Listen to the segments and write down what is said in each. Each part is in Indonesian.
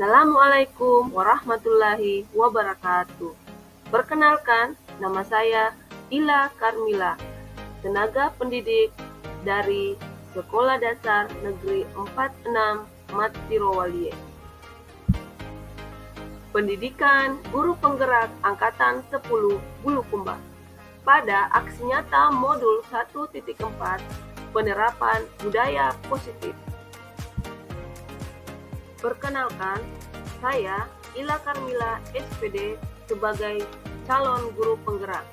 Assalamualaikum warahmatullahi wabarakatuh. Perkenalkan, nama saya Ila Karmila, tenaga pendidik dari Sekolah Dasar Negeri 46 Matsirowalie. Pendidikan Guru Penggerak Angkatan 10 Bulukumba. Pada aksi nyata modul 1.4 penerapan budaya positif. Perkenalkan, saya Ila Karmila SPD sebagai calon guru penggerak.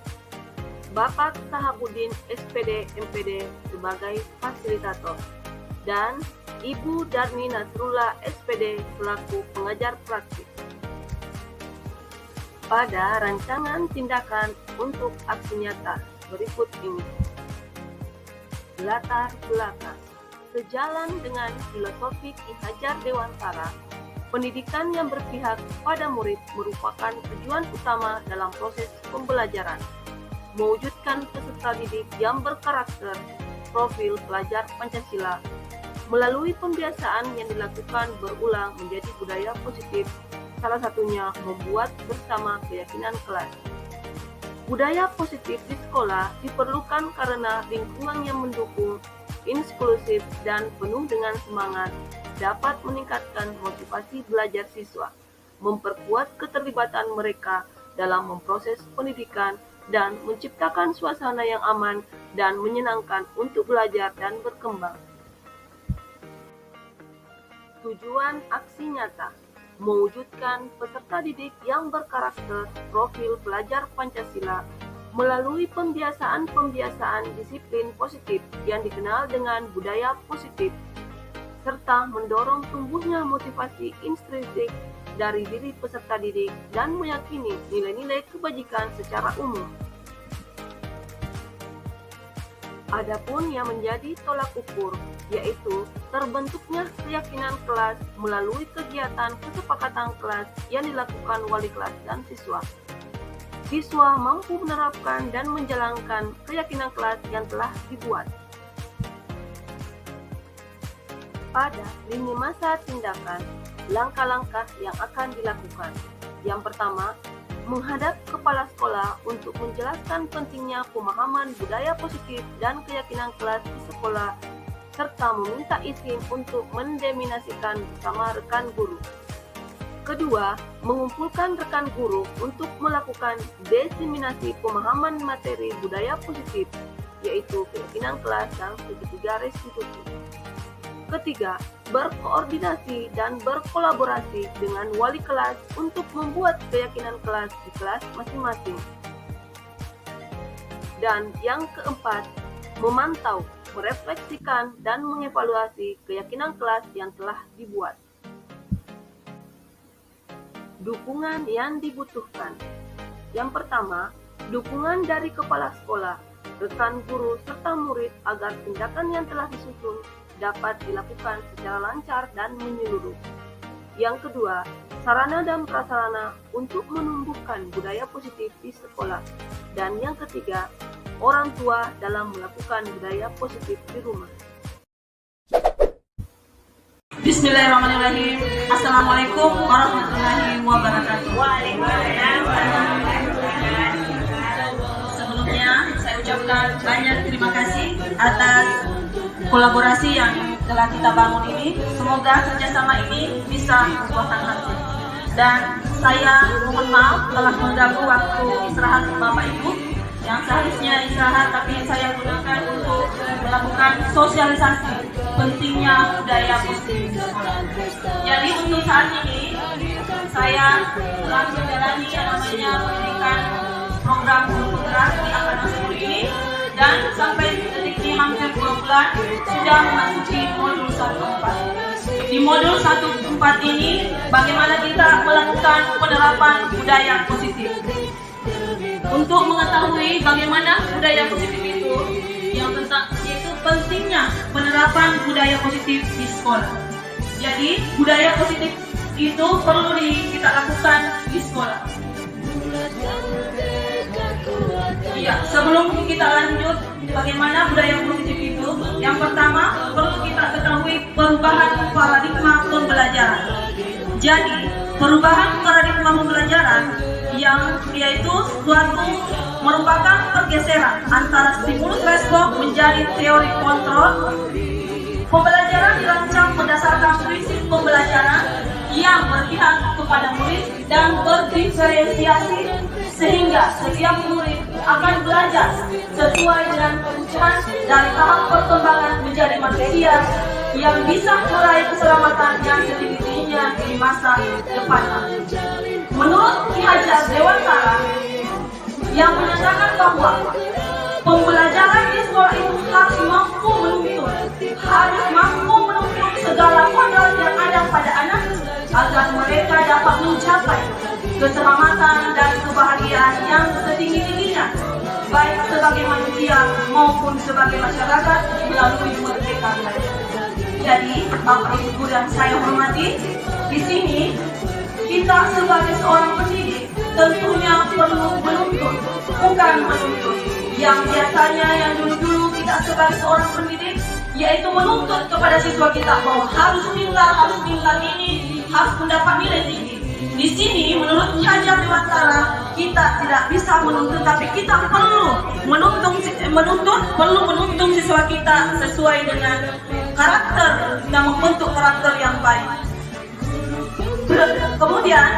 Bapak Sahabuddin SPD MPD sebagai fasilitator. Dan Ibu Darni Nasrullah SPD selaku pengajar praktik. Pada rancangan tindakan untuk aksi nyata berikut ini. Latar belakang. Sejalan dengan filosofi Ki Hajar Dewantara, pendidikan yang berpihak pada murid merupakan tujuan utama dalam proses pembelajaran. Mewujudkan peserta didik yang berkarakter, profil pelajar Pancasila, melalui pembiasaan yang dilakukan berulang menjadi budaya positif, salah satunya membuat bersama keyakinan kelas. Budaya positif di sekolah diperlukan karena lingkungan yang mendukung, inklusif, dan penuh dengan semangat dapat meningkatkan motivasi belajar siswa, memperkuat keterlibatan mereka dalam memproses pendidikan, dan menciptakan suasana yang aman dan menyenangkan untuk belajar dan berkembang. Tujuan aksi nyata mewujudkan peserta didik yang berkarakter, profil pelajar Pancasila, melalui pembiasaan-pembiasaan disiplin positif yang dikenal dengan budaya positif, serta mendorong tumbuhnya motivasi intrinsik dari diri peserta didik dan meyakini nilai-nilai kebajikan secara umum. Adapun yang menjadi tolak ukur, yaitu terbentuknya keyakinan kelas melalui kegiatan kesepakatan kelas yang dilakukan wali kelas dan siswa. Siswa mampu menerapkan dan menjalankan keyakinan kelas yang telah dibuat. Pada lini masa tindakan, langkah-langkah yang akan dilakukan. Yang pertama, menghadap kepala sekolah untuk menjelaskan pentingnya pemahaman budaya positif dan keyakinan kelas di sekolah, serta meminta izin untuk mendeminasikan bersama rekan guru. Kedua, mengumpulkan rekan guru untuk melakukan diseminasi pemahaman materi budaya positif, yaitu keyakinan kelas dan ketiga restitusi. Ketiga, berkoordinasi dan berkolaborasi dengan wali kelas untuk membuat keyakinan kelas di kelas masing-masing. Dan yang keempat, memantau, merefleksikan, dan mengevaluasi keyakinan kelas yang telah dibuat. Dukungan yang dibutuhkan. Yang pertama, dukungan dari kepala sekolah, rekan guru, serta murid agar tindakan yang telah disusun dapat dilakukan secara lancar dan menyeluruh. Yang kedua, sarana dan prasarana untuk menumbuhkan budaya positif di sekolah. Dan yang ketiga, orang tua dalam melakukan budaya positif di rumah. Bismillahirrahmanirrahim. Assalamualaikum warahmatullahi wabarakatuh. Sebelumnya saya ucapkan banyak terima kasih atas kolaborasi yang telah kita bangun ini. Semoga kerjasama ini bisa membuahkan hasil. Dan saya mohon maaf telah mengganggu waktu istirahat Bapak Ibu yang seharusnya istirahat, tapi saya gunakan untuk melakukan sosialisasi pentingnya budaya positif di sekolah. Jadi untuk saat ini saya telah menjalani yang namanya pendidikan program guru penggerak di angkatan 10 ini, dan sampai detik ini hampir 2 bulan sudah memasuki modul 1.4. Di modul 1.4 ini bagaimana kita melakukan penerapan budaya positif. Untuk mengetahui bagaimana budaya positif itu, yaitu pentingnya penerapan budaya positif di sekolah. Jadi budaya positif itu perlu kita lakukan di sekolah. Iya, sebelum kita lanjut bagaimana budaya positif itu, yang pertama perlu kita ketahui perubahan paradigma pembelajaran. Jadi, perubahan paradigma pembelajaran yang yaitu suatu merupakan pergeseran antara stimulus respon menjadi teori kontrol. Pembelajaran dirancang berdasarkan prinsip pembelajaran yang berpihak kepada murid dan berdiferensiasi sehingga setiap murid akan belajar sesuai dengan kebutuhan dari tahap perkembangan menjadi manusia yang bisa meraih keselamatan yang setinggi-tingginya di masa depan. Menurut Ki Hajar Dewantara yang menyatakan bahwa pembelajaran di sekolah itu harus mampu menuntut segala modal yang ada pada anak agar mereka dapat mencapai keselamatan dan kebahagiaan yang setinggi-tingginya, baik sebagai manusia maupun sebagai masyarakat melalui merdeka belajar. Jadi, Bapak Ibu Guru yang saya hormati, di sini kita sebagai seorang pendidik tentunya perlu menuntut, bukan menuntut. Yang biasanya yang dulu-dulu kita sebagai seorang pendidik yaitu menuntut kepada siswa kita bahwa harus pintar ini, harus mendapat nilai tinggi. Di sini menurut Ki Hajar Dewantara kita tidak bisa menuntut, tapi kita perlu menuntut siswa kita sesuai dengan karakter dan membentuk karakter yang baik. Kemudian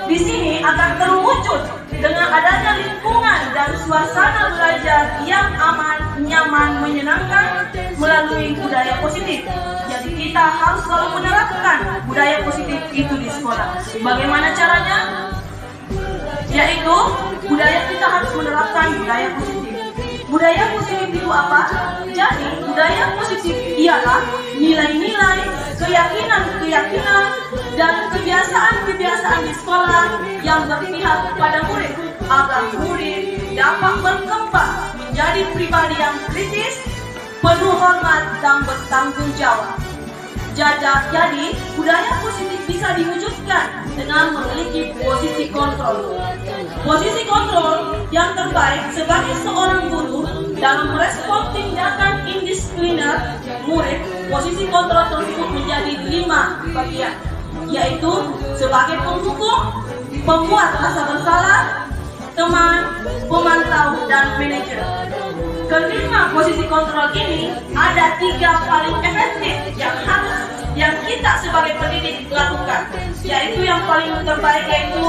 di sini akan terwujud dengan adanya lingkungan dan suasana belajar yang aman, nyaman, menyenangkan melalui budaya positif. Jadi kita harus selalu menerapkan budaya positif itu di sekolah. Bagaimana caranya? Yaitu kita harus menerapkan budaya positif. Budaya positif itu apa? Jadi budaya positif ialah nilai-nilai, keyakinan dan kebiasaan di sekolah yang berpihak kepada murid agar murid dapat berkembang menjadi pribadi yang kritis, penuh hormat dan bertanggung jawab. Jadi budaya positif bisa diwujudkan dengan memiliki posisi kontrol. Posisi kontrol yang terbaik sebagai seorang guru dalam merespon tindakan indisipliner murid. Posisi kontrol tersebut menjadi 5 bagian, yaitu sebagai penghukum, pembuat rasa bersalah, teman, pemantau, dan manajer. Kelima posisi kontrol ini ada 3 paling efektif yang kita sebagai pendidik lakukan, yaitu yang paling terbaik yaitu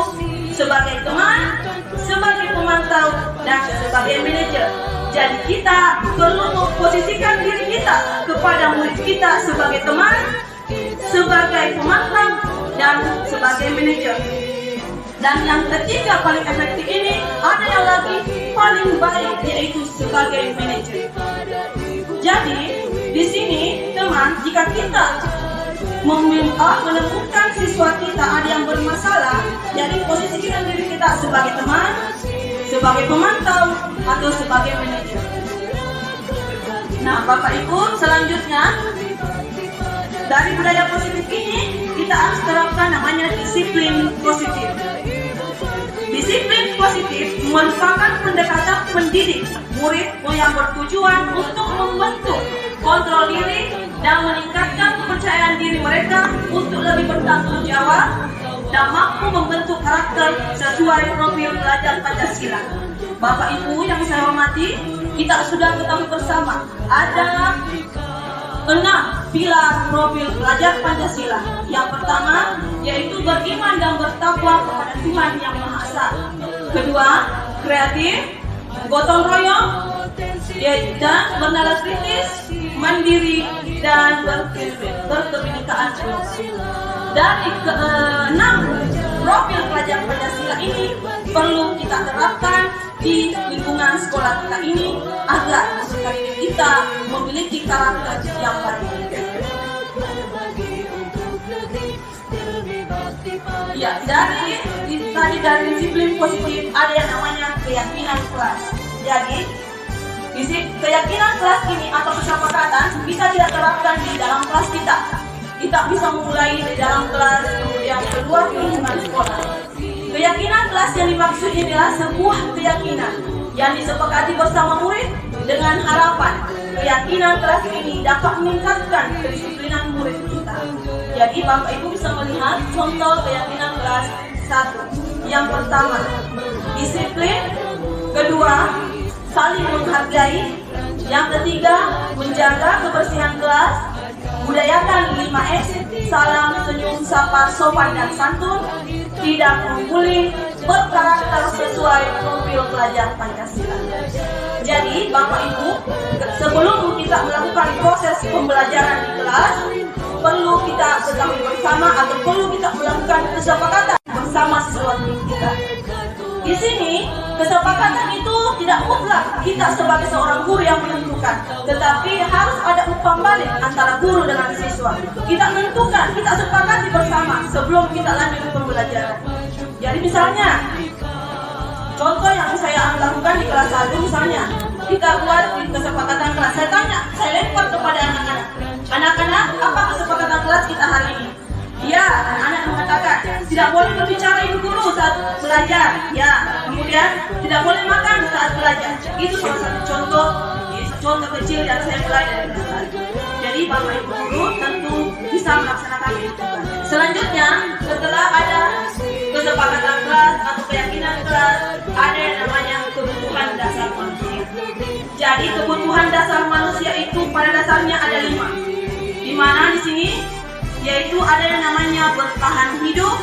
sebagai teman, sebagai pemantau, dan sebagai manajer. Jadi kita perlu memposisikan diri kita kepada murid kita sebagai teman, sebagai pemantau, dan sebagai manajer. Dan yang ketiga paling efektif ini ada yang lagi paling baik, yaitu sebagai manajer. Jadi di sini teman, jika kita menemukan siswa kita ada yang bermasalah, jadi posisikan diri kita sebagai teman, sebagai pemantau, atau sebagai manajer. Nah, Bapak Ibu, selanjutnya dari budaya positif ini kita harus terapkan namanya disiplin positif. Disiplin positif merupakan pendekatan pendidik murid yang bertujuan untuk membentuk kontrol diri dan meningkatkan kepercayaan diri mereka untuk lebih bertanggung jawab dan mampu membentuk karakter sesuai profil pelajar Pancasila. Bapak Ibu yang saya hormati, kita sudah ketahui bersama ada 6 pilar profil pelajar Pancasila. Yang pertama yaitu beriman dan bertakwa kepada Tuhan Yang Maha Esa. Kedua, kreatif, gotong royong, dan bernalar kritis, mandiri, dan berkebinekaan. Dari ke-6 profil pelajar Pancasila ini perlu kita terapkan di lingkungan sekolah kita ini agar kita memiliki karakter yang baik. Ya, dari disiplin positif ada yang namanya keyakinan kelas. Jadi keyakinan kelas ini atau kesepakatan bisa kita terapkan di dalam kelas kita. Kita bisa memulai di dalam kelas, kemudian keluar ke lingkungan sekolah. Keyakinan kelas yang dimaksud adalah sebuah keyakinan yang disepakati bersama murid dengan harapan keyakinan kelas ini dapat meningkatkan kedisiplinan murid kita. Jadi Bapak Ibu bisa melihat contoh keyakinan kelas 1. Yang pertama, disiplin. Kedua, saling menghargai. Yang ketiga, menjaga kebersihan kelas. Budayakan 5S, salam, senyum, sapa, sopan dan santun. Tidak membuli, berkarakter sesuai profil pelajar Pancasila. Jadi Bapak Ibu, sebelum kita melakukan proses pembelajaran di kelas, perlu kita ketahui bersama atau perlu kita melakukan kesepakatan bersama siswa kita. Di sini kesepakatan itu tidak mutlak kita sebagai seorang guru yang menentukan, tetapi harus ada umpan balik antara guru dengan siswa. Kita menentukan, kita sepakati bersama sebelum kita lanjut pembelajaran. Jadi misalnya, contoh yang saya lakukan di kelas 1 misalnya, kita buat di kesepakatan kelas. Saya tanya, saya lempar kepada anak-anak. Anak-anak, apa kesepakatan kelas kita hari ini? Ya, anak-anak mengatakan tidak boleh berbicara ibu guru saat belajar. Ya, kemudian tidak boleh makan saat belajar. Itu salah satu contoh kecil yang saya mulai dari kelas. Jadi Bapak Ibu guru tentu bisa melaksanakan itu. Selanjutnya, setelah ada kesepakatan kelas atau keyakinan kelas, ada yang namanya kebutuhan dasar manusia. Jadi kebutuhan dasar manusia itu pada dasarnya ada 5. Di mana di sini? Yaitu ada yang namanya bertahan hidup,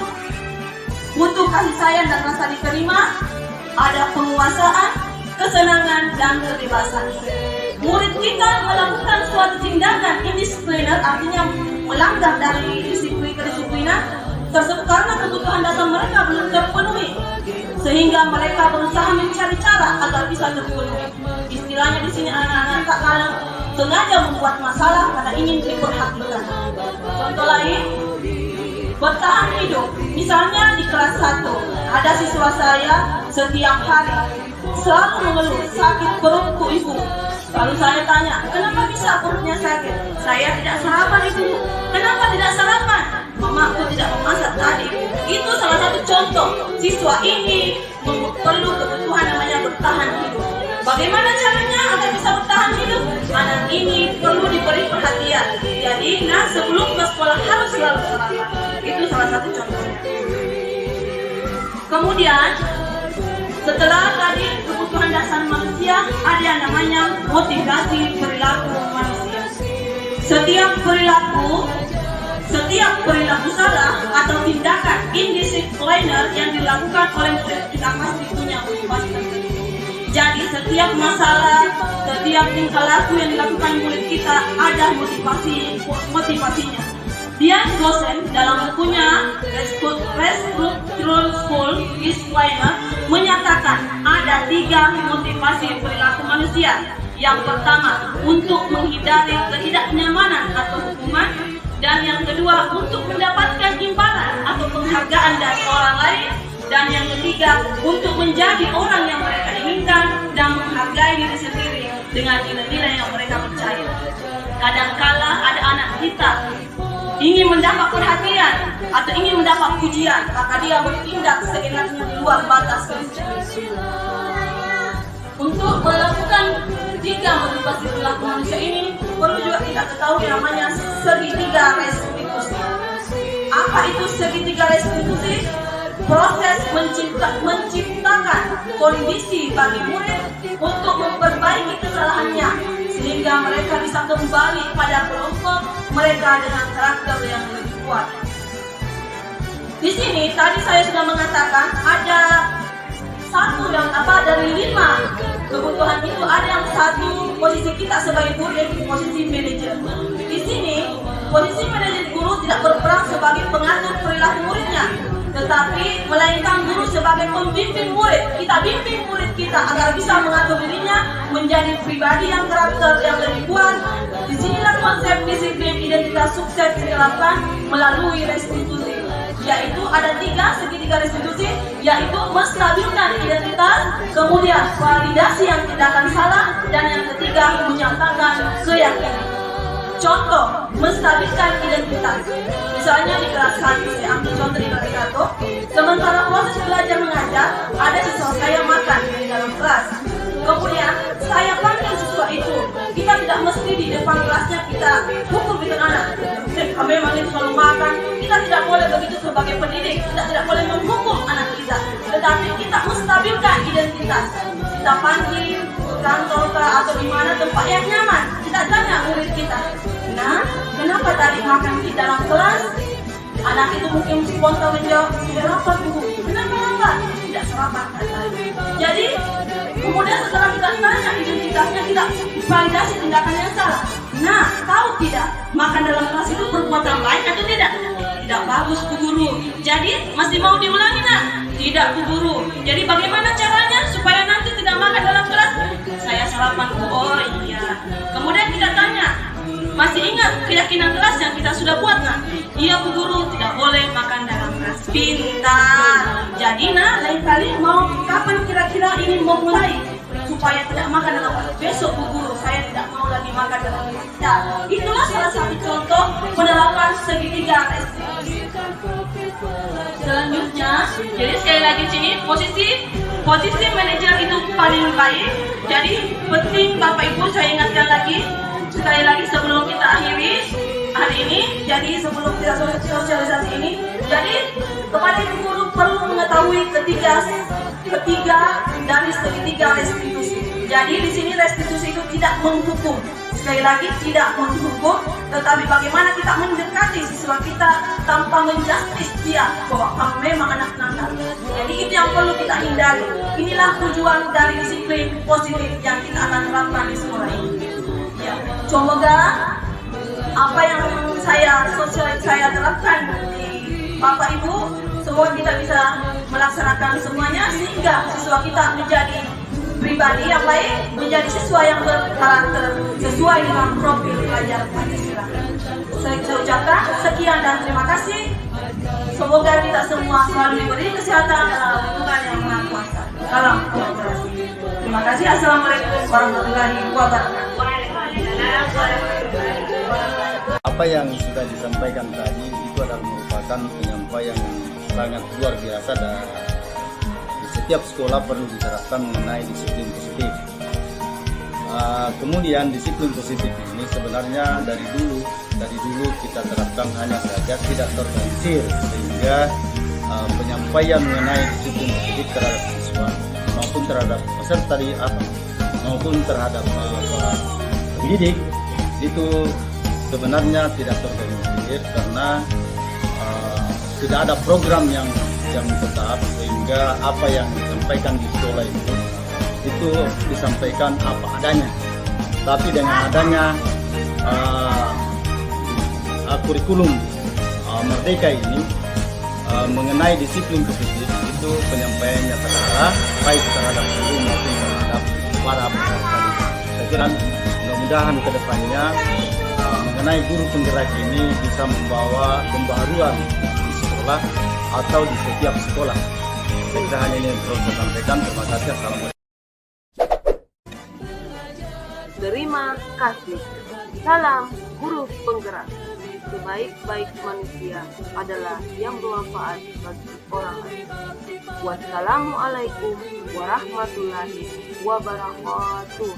butuh kasih sayang dan rasa diterima, ada penguasaan, kesenangan, dan kebebasan. Murid kita melakukan suatu tindakan indisipliner, artinya melanggar dari disiplin kedisiplinan tersebut karena kebutuhan dasar mereka belum terpenuhi, sehingga mereka berusaha mencari cara agar bisa terpenuhi. Istilahnya di sini anak-anak tak kalah sengaja membuat masalah karena ingin diperhatikan. Contoh lain, bertahan hidup. Misalnya di kelas 1, ada siswa saya setiap hari selalu mengeluh sakit perut ibu. Lalu saya tanya, kenapa bisa perutnya sakit? Saya tidak sarapan ibu. Kenapa tidak sarapan? Mamaku tidak memasak tadi. Itu salah satu contoh siswa ini perlu kebutuhan namanya bertahan hidup. Bagaimana caranya agar bisa bertahan hidup? Anak ini perlu diberi perhatian. Jadi, sebelum ke sekolah harus selalu sarapan. Itu salah satu contohnya. Kemudian, setelah tadi kebutuhan dasar manusia, ada yang namanya motivasi perilaku manusia. Setiap perilaku salah atau tindakan indisipliner yang dilakukan oleh murid kita pasti punya motivasi tertentu. Jadi setiap masalah, setiap tingkah laku yang dilakukan murid kita ada motivasinya. Dian Gosen dalam bukunya Restructuring School Disclaimer menyatakan ada 3 motivasi perilaku manusia. Yang pertama, untuk menghindari ketidaknyamanan atau hukuman, dan yang kedua, untuk mendapatkan imbalan atau penghargaan dari orang lain, dan yang ketiga, untuk menjadi orang yang mereka inginkan dan menghargai diri sendiri dengan nilai-nilai yang mereka percaya. Kadangkala ada anak kita ingin mendapat perhatian atau ingin mendapat pujian, maka dia bertindak seenaknya di luar batas disiplin. Untuk melakukan 3 motivasi perilaku manusia ini, perlu juga kita ketahui namanya segitiga restitusi. Apa itu segitiga restitusi? Proses menciptakan kondisi bagi murid untuk memperbaiki kesalahannya sehingga mereka bisa kembali pada kelompok mereka dengan karakter yang lebih kuat. Di sini tadi saya sudah mengatakan ada dari 5 kebutuhan itu ada yang satu posisi kita sebagai guru yaitu posisi manajer. Di sini posisi manajer guru tidak berperan sebagai pengatur perilaku muridnya, tetapi melainkan guru sebagai pembimbing murid. Kita bimbing murid kita agar bisa mengatur dirinya menjadi pribadi yang karakter yang lebih kuat. Disinilah konsep disiplin identitas sukses diterapkan melalui restitusi, yaitu ada 3 segitiga restitusi, yaitu menstabilkan identitas, kemudian validasi yang tindakan salah, dan yang ketiga menyatakan keyakinan. Contoh, menstabilkan identitas. Misalnya di kelas 1, saya ambil contoh di kelas 1. Sementara proses belajar mengajar, ada siswa saya makan di dalam kelas. Kemudian saya panggil siswa itu. Kita tidak mesti di depan kelasnya kita hukum dengan anak. Memang itu kalau makan kita tidak boleh menghukum anak kita, tetapi kita menstabilkan identitas. Kita panggil ke kantor atau di mana tempat yang nyaman. Kita tanya murid kita, nah, kenapa tadi makan di dalam kelas? Anak itu mungkin spontan menjawab, tidak lapar Bu. Kenapa lapar? Tidak sarapan katanya. Jadi kemudian setelah kita tanya identitasnya, kita validasi tindakan yang salah. Nah, tahu tidak makan dalam kelas itu perbuatan baik atau tidak? Tidak bagus Bu Guru. Jadi masih mau diulangi nak? Tidak Bu Guru. Jadi bagaimana caranya supaya nanti tidak makan dalam kelas? Saya sarapan Bu. Oh iya. Kemudian kita tanya, masih ingat keyakinan kelas yang kita sudah buat nak? Iya Bu Guru, tidak boleh makan dalam kelas. Pintar. Jadi nak, lain kali mau kapan kira-kira ini mau mulai supaya tidak makan dalam kelas? Besok Bu Guru, saya tidak mau lagi makan dalam kelas. Ya, itulah salah satu contoh penerapan segitiga restitusi. Selanjutnya, jadi sekali lagi sini posisi manajer itu paling baik. Jadi penting Bapak Ibu saya ingatkan lagi sekali lagi sebelum kita akhiri hari ini. Jadi sebelum kita sosialisasi ini, jadi kepada Ibu Guru perlu mengetahui ketiga dari segitiga restitusi. Jadi di sini restitusi itu tidak menghukum. Sekali lagi tidak menghukum, tetapi bagaimana kita mendekati siswa kita tanpa menjustis dia bahwa kamu memang anak nakal. Jadi itu yang perlu kita hindari. Inilah tujuan dari disiplin positif yang kita akan terapkan di sekolah ini. Ya, semoga apa yang saya terapkan di Bapak Ibu, semua kita bisa melaksanakan semuanya sehingga siswa kita menjadi pribadi yang baik, menjadi siswa yang berkarakter sesuai dengan profil pelajar Pancasila. Saya ucapkan sekian dan terima kasih. Semoga kita semua selalu diberi kesehatan dalam lingkungan yang Maha Kuasa. Salam kolaborasi. Terima kasih. Assalamualaikum warahmatullahi wabarakatuh. Apa yang sudah disampaikan tadi itu adalah merupakan penyampaian yang sangat luar biasa dan di setiap sekolah perlu diterapkan mengenai disiplin positif. Kemudian disiplin positif ini sebenarnya dari dulu kita terapkan, hanya saja tidak terorganisir sehingga penyampaian mengenai disiplin positif terhadap siswa maupun terhadap peserta maupun terhadap pendidik itu sebenarnya tidak terorganisir karena tidak ada program yang tetap, sehingga apa yang disampaikan di sekolah itu disampaikan apa adanya. Tapi dengan adanya kurikulum Merdeka ini mengenai disiplin positif, itu penyampaiannya terarah baik terhadap guru maupun terhadap para peserta. Saya kira mudah-mudahan ke depannya mengenai guru penggerak ini bisa membawa pembaharuan di sekolah atau di setiap sekolah. Saya kira hanya ini yang perlu saya sampaikan. Terima kasih. Assalamualaikum. Terima kasih. Salam guru penggerak. Sebaik-baik manusia adalah yang bermanfaat bagi orang lain. Wassalamualaikum warahmatullahi wabarakatuh.